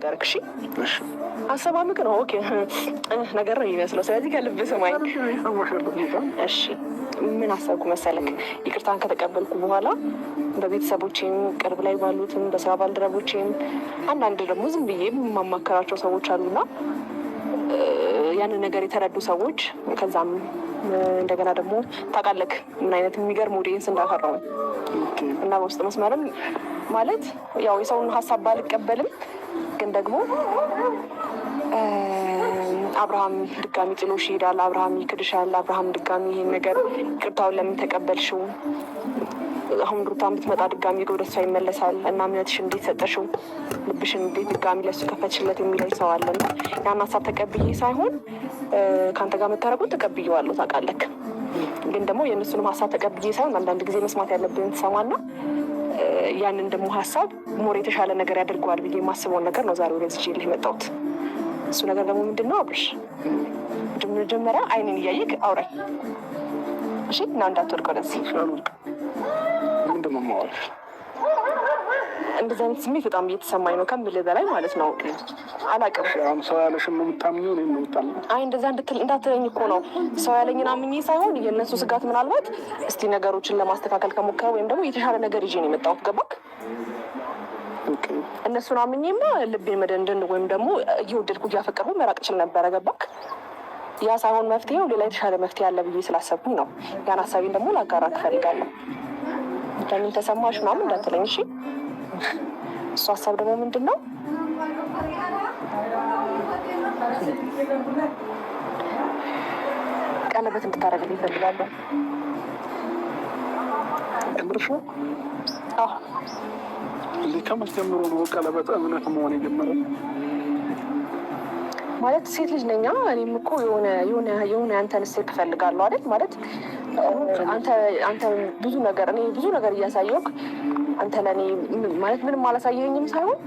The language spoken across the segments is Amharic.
ልንገርህ እሺ? አሰማምክ ነው ኦኬ ነገር ነው የሚመስለው። ስለዚህ ከልብ ስማኝ እሺ። ምን አሰብኩ መሰለክ? ይቅርታን ከተቀበልኩ በኋላ በቤተሰቦቼም ቅርብ ላይ ባሉትም በስራ ባልደረቦቼም አንዳንድ ደግሞ ዝም ብዬ የማማከራቸው ሰዎች አሉና ያንን ነገር የተረዱ ሰዎች ከዛም እንደገና ደግሞ ታውቃለህ ምን አይነት የሚገርም ኦዲየንስ እንዳፈራው እና በውስጥ መስመርም ማለት ያው የሰውን ሀሳብ ባልቀበልም ግን ደግሞ አብርሃም ድጋሚ ጥሎሽ ይሄዳል፣ አብርሃም ይክድሻል፣ አብርሃም ድጋሚ ይሄን ነገር ይቅርታውን ለምን ተቀበልሽው? አሁን ሩታ ብትመጣ ድጋሚ ወደ እሷ ይመለሳል እና እምነትሽ እንዴት ሰጠሽው? ልብሽን እንዴት ድጋሚ ለሱ ከፈችለት የሚለኝ ሰው አለና ያን ሀሳብ ተቀብዬ ሳይሆን ከአንተ ጋር መታረቁን ተቀብዬዋለሁ ታውቃለህ። ግን ደግሞ የእነሱንም ሀሳብ ተቀብዬ ሳይሆን አንዳንድ ጊዜ መስማት ያለብን ትሰማና ያንን ደግሞ ሀሳብ ሞር የተሻለ ነገር ያደርገዋል ብዬ የማስበውን ነገር ነው ዛሬ ወደዚህ ይዤልህ የመጣሁት። እሱ ነገር ደግሞ ምንድን ነው አብርሽ? መጀመሪያ አይንን እያየህ አውራኝ እሺ? እና እንዳትወድቅ ወደዚህ ምንድን ነው የማወራሽ? እንደዚህ አይነት ስሜት በጣም እየተሰማኝ ነው ከምልህ በላይ ማለት ነው። አላውቅም ሰው ያለሽን ነው የምታምኚው? እኔን ነው የምታምኚው? አይ እንደዛ እንዳትለኝ እኮ ነው። ሰው ያለኝን አምኜ ሳይሆን የእነሱ ስጋት ምናልባት እስቲ ነገሮችን ለማስተካከል ከሞከረ ወይም ደግሞ የተሻለ ነገር ይዤ ነው የመጣሁት። ገባክ? እነሱን አምኜማ ልቤን መደንደን ወይም ደግሞ እየወደድኩ እያፈቀርኩ መራቅ ችል ነበረ። ገባክ? ያ ሳይሆን መፍትሄው ሌላ የተሻለ መፍትሄ አለ ብዬ ስላሰብኩኝ ነው። ያን ሀሳቤን ደግሞ ላጋራ ትፈልጋለሁ። ለምን ተሰማሽ ምናምን እንዳትለኝ እሺ? እሱ ሀሳብ ደግሞ ምንድን ነው? ቀለበት እንድታደርግልኝ እፈልጋለሁ። እምርሽ ነው? አዎ። እዚህ ከመቼ ጀምሮ ነው ቀለበት እምነት መሆን የጀመረው? ማለት ሴት ልጅ ነኛ። እኔም እኮ የሆነ አንተን ሴት እፈልጋለሁ አይደል? ማለት አንተ ብዙ ነገር እያሳየሁህ አንተ ለእኔ ማለት ምንም አላሳየኸኝም ሳይሆን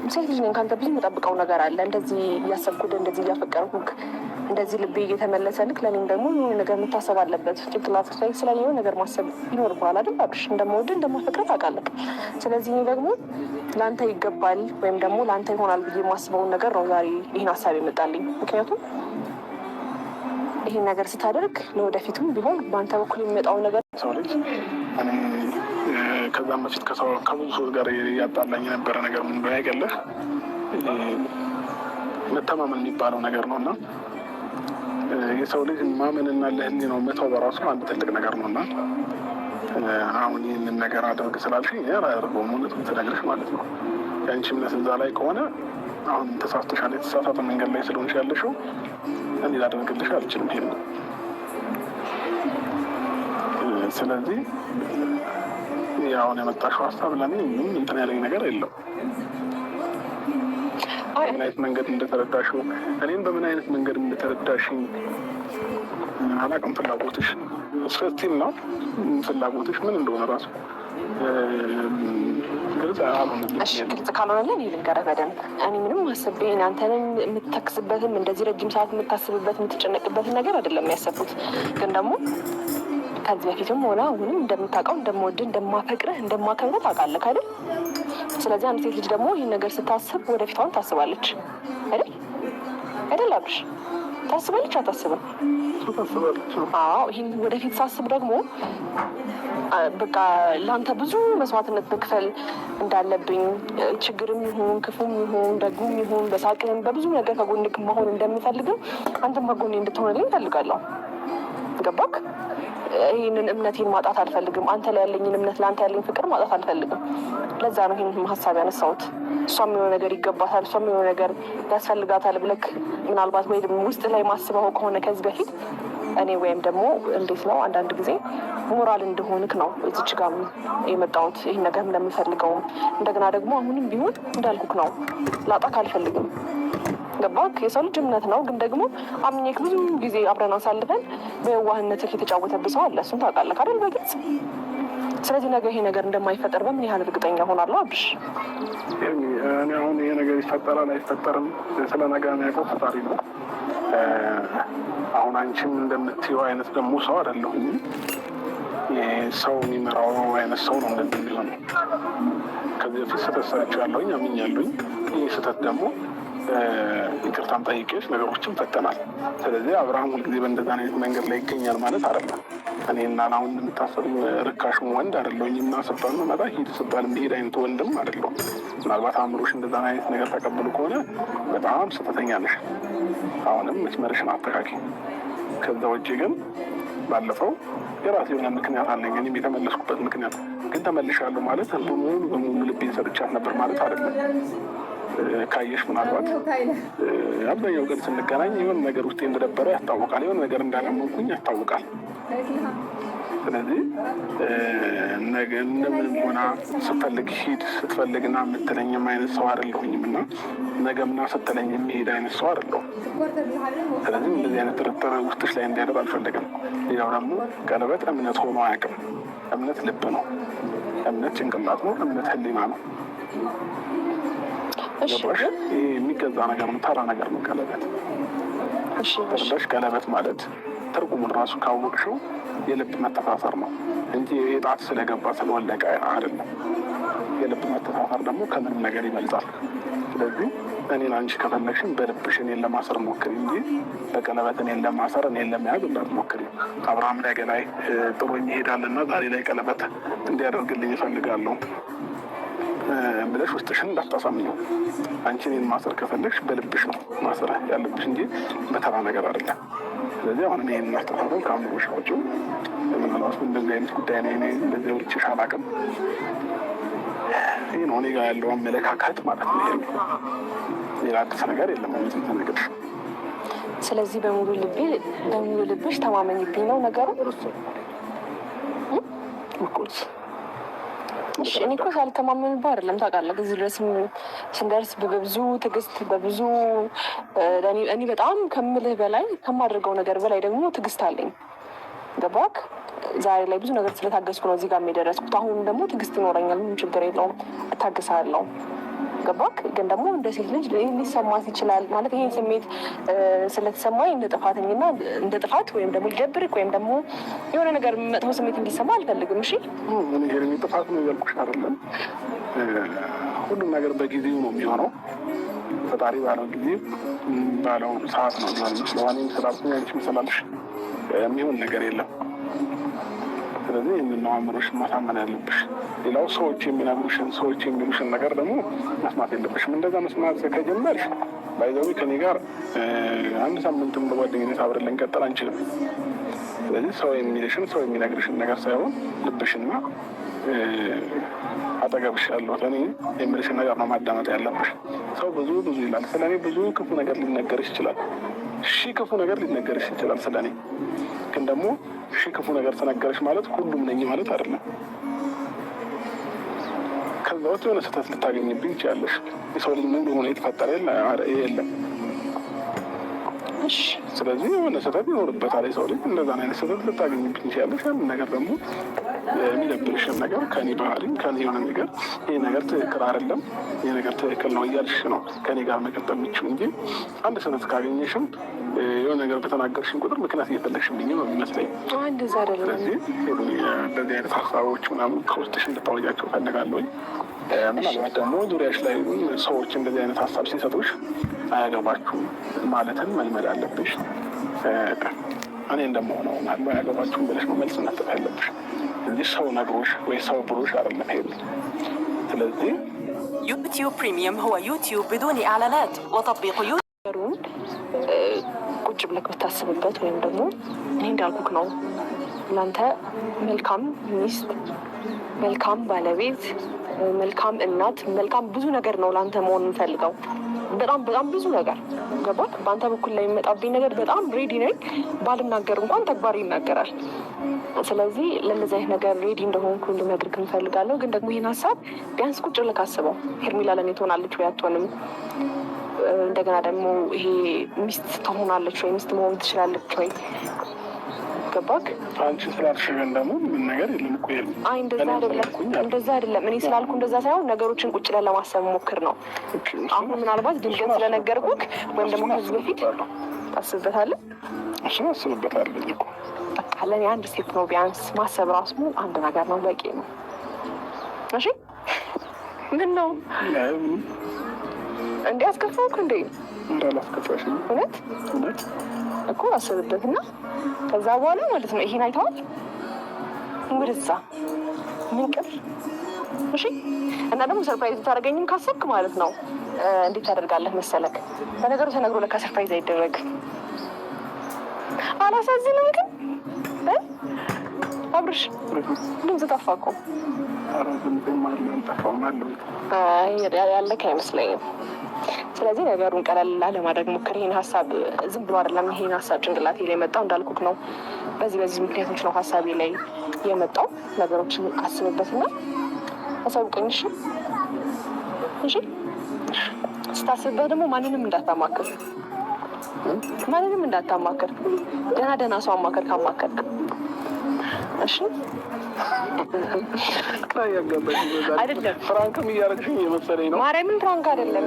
ሴት ልጅ ነኝ። ከአንተ ብዙ የምጠብቀው ነገር አለ። እንደዚህ እያሰብኩህ እንደዚህ እያፈቀርኩህ እንደዚህ ልቤ እየተመለሰልክ ለእኔም ደግሞ የሆነ ነገር የምታሰብ አለበት። ጭንቅላት ላይ ስለሆነ ነገር ማሰብ ይኖርብሃል አይደል? አብርሽ እንደምወድህ እንደማፈቅርህ ታውቃለህ። ስለዚህ እኔ ደግሞ ለአንተ ይገባል ወይም ደግሞ ለአንተ ይሆናል ብዬ የማስበውን ነገር ነው ዛሬ ይህን ሀሳብ ይመጣልኝ። ምክንያቱም ይህን ነገር ስታደርግ ለወደፊቱም ቢሆን በአንተ በኩል የሚመጣውን ነገር ሰው ልጅ እኔ ከዛም በፊት ከብዙ ሰዎች ጋር ያጣላኝ የነበረ ነገር ምን እንደሆነ ያውቃለህ? መተማመን የሚባለው ነገር ነው እና የሰው ልጅ ማመንና ለህሊናው መተው በራሱ አንድ ትልቅ ነገር ነው እና አሁን ይህንን ነገር አድርግ ስላልሽኝ አላደርገውም። እውነቱን ትነግርሽ ማለት ነው። የአንቺ እምነት እዛ ላይ ከሆነ አሁን ተሳስተሻል። የተሳሳተ መንገድ ላይ ስለሆንሽ ያለሽው እኔ ላደርግልሽ አልችልም። ይሄን ነው። ስለዚህ አሁን የመጣሽው ሀሳብ ለእኔ ምንም እንትን ያለኝ ነገር የለም። ምን አይነት መንገድ እንደተረዳሽው እኔም በምን አይነት መንገድ እንደተረዳሽኝ አላውቅም። ፍላጎትሽ ስቲል ነው። ፍላጎትሽ ምን እንደሆነ ራሱ ግልጽ አልሆነልኝም። ግልጽ ካልሆነልን ልንገርህ በደንብ እኔ ምንም አስቤ አንተንም የምትተክስበትም እንደዚህ ረጅም ሰዓት የምታስብበት የምትጨነቅበትን ነገር አይደለም ያሰብኩት። ግን ደግሞ ከዚህ በፊትም ሆነ አሁንም እንደምታውቀው እንደምወድህ እንደማፈቅርህ እንደማከብርህ ታውቃለህ አይደል? ስለዚህ አንድ ሴት ልጅ ደግሞ ይህን ነገር ስታስብ ወደፊቷን ታስባለች አይደል? አይደል አብርሽ? ታስባለች አታስብም? አዎ። ይህን ወደፊት ሳስብ ደግሞ በቃ ለአንተ ብዙ መስዋዕትነት መክፈል እንዳለብኝ ችግርም ይሁን ክፉም ይሁን ደግም ይሁን በሳቅህም በብዙ ነገር ከጎንክ መሆን እንደምፈልግም አንተም ከጎኔ እንድትሆንልኝ እፈልጋለሁ። ገባክ? ይህንን እምነቴን ማጣት አልፈልግም። አንተ ላይ ያለኝን እምነት ለአንተ ያለኝ ፍቅር ማጣት አልፈልግም። ለዛ ነው ይህን ሀሳብ ያነሳሁት። እሷም የሆነ ነገር ይገባታል፣ እሷም የሆነ ነገር ያስፈልጋታል ብለክ ምናልባት ወይ ውስጥ ላይ ማስበው ከሆነ ከዚህ በፊት እኔ ወይም ደግሞ እንዴት ነው አንዳንድ ጊዜ ሞራል እንደሆንክ ነው እዚች ጋር የመጣሁት። ይህን ነገር እንደምፈልገውም እንደገና ደግሞ አሁንም ቢሆን እንዳልኩክ ነው ላጣክ አልፈልግም። ገባክ? የሰው ልጅ እምነት ነው። ግን ደግሞ አምኜክ ብዙ ጊዜ አብረን አሳልፈን በየዋህነትህ የተጫወተብህ ሰው አለ። እሱን ታውቃለህ አይደል? በግልጽ። ስለዚህ ነገ ይሄ ነገር እንደማይፈጠር በምን ያህል እርግጠኛ ሆናለሁ አብርሽ? እኔ አሁን ይሄ ነገር ይፈጠራል አይፈጠርም ስለ ነገ የሚያውቀው ፈጣሪ ነው። አሁን አንቺም እንደምትይው አይነት ደግሞ ሰው አይደለሁም። ሰው የሚመራው አይነት ሰው ነው እንደዚህ የሚሆነው። ከዚህ በፊት ስተሰርቻለሁኝ አምኛለሁኝ። ይህ ስህተት ደግሞ ይቅርታም ጠይቄሽ ነገሮችን ፈተናል። ስለዚህ አብርሃም ሁልጊዜ በእንደዛ አይነት መንገድ ላይ ይገኛል ማለት አይደለም። እኔና አሁን የምታሰሩ ርካሹ ወንድ አይደለሁኝ እና ስባል መጣ ሂድ ስባል የሚሄድ አይነት ወንድም አይደለሁም። ምናልባት አእምሮሽ እንደዛ አይነት ነገር ተቀብሎ ከሆነ በጣም ስህተተኛ ነሽ። አሁንም መስመርሽን አስተካኪ። ከዛ ውጭ ግን ባለፈው የራሴ የሆነ ምክንያት አለኝ። እኔም የተመለስኩበት ምክንያት ግን ተመልሻለሁ ማለት ሙሉ በሙሉ ልቤን ሰጥቻት ነበር ማለት አይደለም። ካየሽ ምናልባት አብዛኛው ቀን ስንገናኝ የሆነ ነገር ውስጤ እንደነበረ ያስታውቃል። የሆነ ነገር እንዳላመንኩኝ ያስታውቃል። ስለዚህ ነገ እንደምንም ሆና ስትፈልግ ሂድ ስትፈልግና የምትለኝም አይነት ሰው አይደለሁኝም እና ነገምና ስትለኝ የሚሄድ አይነት ሰው አይደለሁም። ስለዚህ እንደዚህ አይነት ጥርጥር ውስጥሽ ላይ እንዲያደር አልፈልግም። ሌላው ደግሞ ቀለበት እምነት ሆኖ አያውቅም። እምነት ልብ ነው። እምነት ጭንቅላት ነው። እምነት ሕሊና ነው። ገባሽ? ይህ የሚገዛ ነገር ነው። ተራ ነገር ነው ቀለበት። ገባሽ? ቀለበት ማለት ትርጉሙን ራሱ ካወቅሽው የልብ መተሳሰር ነው እንጂ የጣት ስለገባ ስለወለቀ አይደለም። የልብ መተሳሰር ደግሞ ከምንም ነገር ይበልጣል። ስለዚህ እኔን አንቺ ከፈለግሽን በልብሽ እኔን ለማሰር ሞክሪ እንጂ በቀለበት እኔን ለማሰር እኔን ለመያዝ እንዳትሞክሪ። አብርሃም ነገ ላይ ጥሩ ይሄዳልና ዛሬ ላይ ቀለበት እንዲያደርግልኝ ይፈልጋለሁ ብለሽ ውስጥሽን እንዳታሳምኘው። አንቺ እኔን ማሰር ከፈለግሽ በልብሽ ነው ማሰር ያለብሽ እንጂ በተራ ነገር አይደለም። ስለዚህ አሁን ይህን እናስተሳሰብ ከአእምሮሽ አውጪ። ምናልባት እንደዚህ አይነት ጉዳይ ነው እንደዚህ ውርጭሽ አላውቅም። ይህ ነው እኔ ጋር ያለው አመለካከት ማለት ነው። ይሄ ሌላ አዲስ ነገር የለም። አሁን ተነግርሽ። ስለዚህ በሙሉ ልብሽ ተማመኝብኝ ነው ነገሩ። እኔ እኮ ሳልተማመንብህ አይደለም ታውቃለህ። እዚህ ድረስ ስንደርስ በብዙ ትዕግስት በብዙ እኔ በጣም ከምልህ በላይ ከማደርገው ነገር በላይ ደግሞ ትዕግስት አለኝ። ገባክ? ዛሬ ላይ ብዙ ነገር ስለታገስኩ ነው እዚህ ጋር የደረስኩት። አሁን ደግሞ ትዕግስት ይኖረኛል። ምንም ችግር የለውም፣ እታገሳለሁ። ገባክ? ግን ደግሞ እንደ ሴት ልጅ ሊሰማት ይችላል ማለት ይህን ስሜት ስለተሰማኝ እንደ ጥፋተኝና እንደ ጥፋት ወይም ደግሞ ሊደብርክ ወይም ደግሞ የሆነ ነገር መጥፎ ስሜት እንዲሰማ አልፈልግም። እሺ ጥፋት ነው ያልኩሽ አይደለም። ሁሉም ነገር በጊዜው ነው የሚሆነው። ፈጣሪ ባለው ጊዜ ባለው ሰዓት ነው የሚሆነው። ስለዋኔም ስላልኩኝ አንቺም ስላልሽ የሚሆን ነገር የለም። ስለዚህ ይህንን ነው አእምሮሽን ማሳመን ያለብሽ። ሌላው ሰዎች የሚነግሩሽን ሰዎች የሚሉሽን ነገር ደግሞ መስማት የለብሽም። እንደዛ መስማት ከጀመርሽ ባይዘዊ ከኔ ጋር አንድ ሳምንትም በጓደኝነት አብረን ልንቀጥል አንችልም። ስለዚህ ሰው የሚልሽን ሰው የሚነግርሽን ነገር ሳይሆን ልብሽና አጠገብሽ ያለው እኔ የሚልሽን ነገር ነው ማዳመጥ ያለብሽ። ሰው ብዙ ይላል ስለ እኔ። ብዙ ክፉ ነገር ሊነገርሽ ይችላል። ክፉ ነገር ሊነገርሽ ይችላል ስለ እኔ። ግን ደግሞ ክፉ ነገር ተነገረሽ ማለት ሁሉም ነኝ ማለት አይደለም። ከዛ ውስጥ የሆነ ስህተት ልታገኝብኝ ይችላለሽ። የሰው ልጅ ምን ሆነ የተፈጠረ የለም። ስለዚህ የሆነ ስህተት ይኖርበታል የሰው ልጅ። እንደዛ አይነት ስህተት ልታገኝብኝ ይችላለሽ። ያንን ነገር ደግሞ የሚደብርሽን ነገር ከኔ ባህሪ ከኔ የሆነ ነገር ይሄ ነገር ትክክል አይደለም፣ ይሄ ነገር ትክክል ነው እያልሽ ነው ከኔ ጋር መቀጠል የምችው እንጂ አንድ ስህተት ካገኘሽም የሆነ ነገር በተናገርሽን ቁጥር ምክንያት እየፈለግሽብኝ ነው የሚመስለኝ። ስለዚህ እንደዚህ አይነት ሀሳቦች ምናምን ከውስጥሽ እንድታወጃቸው ፈልጋለሁ። ምናልባት ደግሞ ዙሪያሽ ላይ ሰዎች እንደዚህ አይነት ሀሳብ ሲሰጡሽ አያገባችሁም ማለትን መልመድ አለብሽ። እኔ እንደመሆነው አያገባችሁም ብለሽ መልስ መስጠት ያለብሽ እንጂ ሰው ነግሮሽ ወይ ሰው ብሎሽ አይደለም ሄዱ። ስለዚህ يوتيوب بريميوم هو يوتيوب بدون إعلانات وتطبيق يوتيوب ቁጭ ብለህ ብታስብበት ወይም ደግሞ እኔ እንዳልኩክ ነው እናንተ መልካም ሚስት፣ መልካም ባለቤት፣ መልካም እናት፣ መልካም ብዙ ነገር ነው ለአንተ መሆን የምፈልገው። በጣም ብዙ ነገር ገባክ? በአንተ በኩል ላይ የሚመጣብኝ ነገር በጣም ሬዲ ነኝ። ባልናገር እንኳን ተግባር ይናገራል። ስለዚህ ለነዚህ አይነት ነገር ሬዲ እንደሆንኩ ልነግርህ እንፈልጋለሁ። ግን ደግሞ ይህን ሀሳብ ቢያንስ ቁጭ ብለህ ካስበው። ሄርሜላ ለእኔ ትሆናለች ወይ አትሆንም? እንደገና ደግሞ ይሄ ሚስት ትሆናለች ወይ ሚስት መሆን ትችላለች ወይ? ገባክ? አንቺ ስላልሽ ግን ደግሞ ምን ነገር የለም እኮ የለም። አይ እንደዛ አይደለም። እኔ ስላልኩ እንደዛ ሳይሆን ነገሮችን ቁጭ ብለን ለማሰብ ሞክር ነው። አሁን ምናልባት ድንገት ስለነገርኩህ ወይም ደግሞ ከዚህ በፊት ታስብበታለህ። እሱ አስብበታለሁ እኮ በቃ ለእኔ አንድ ሴት ነው ቢያንስ ማሰብ ራሱ አንድ ነገር ነው፣ በቂ ነው። እሺ ምን ነው እንዴ አስከፋውኩ እንዴ? እንዳላስከፋሽ እውነት እውነት እኮ አስብበትና ከዛ በኋላ ማለት ነው ይሄን አይተዋል ወደዛ ምንቅር እሺ። እና ደግሞ ሰርፕራይዝ ታደርገኝም ካሰብክ ማለት ነው እንዴት ታደርጋለህ መሰለክ? በነገሩ ተነግሮ ለካ ሰርፕራይዝ አይደረግም። አላሳዝንም ግን አብርሽ ድምፅ ጠፋ እኮ። ያለክ አይመስለኝም። ስለዚህ ነገሩን ቀለል ለማድረግ ሞክር። ይሄን ሀሳብ ዝም ብሎ አይደለም ይሄን ሀሳብ ጭንቅላቴ ላይ የመጣው እንዳልኩክ ነው። በዚህ ምክንያቶች ነው ሀሳቤ ላይ የመጣው። ነገሮችን አስብበትና አሳውቀኝ እሺ? እሺ ስታስብበት ደግሞ ማንንም እንዳታማክር ደህና ሰው አማከር ካማከርክ እሺ። አይደለም ፍራንክም እያደረግሽኝ የመሰለኝ ነው። ማርያምን ፍራንክ አይደለም።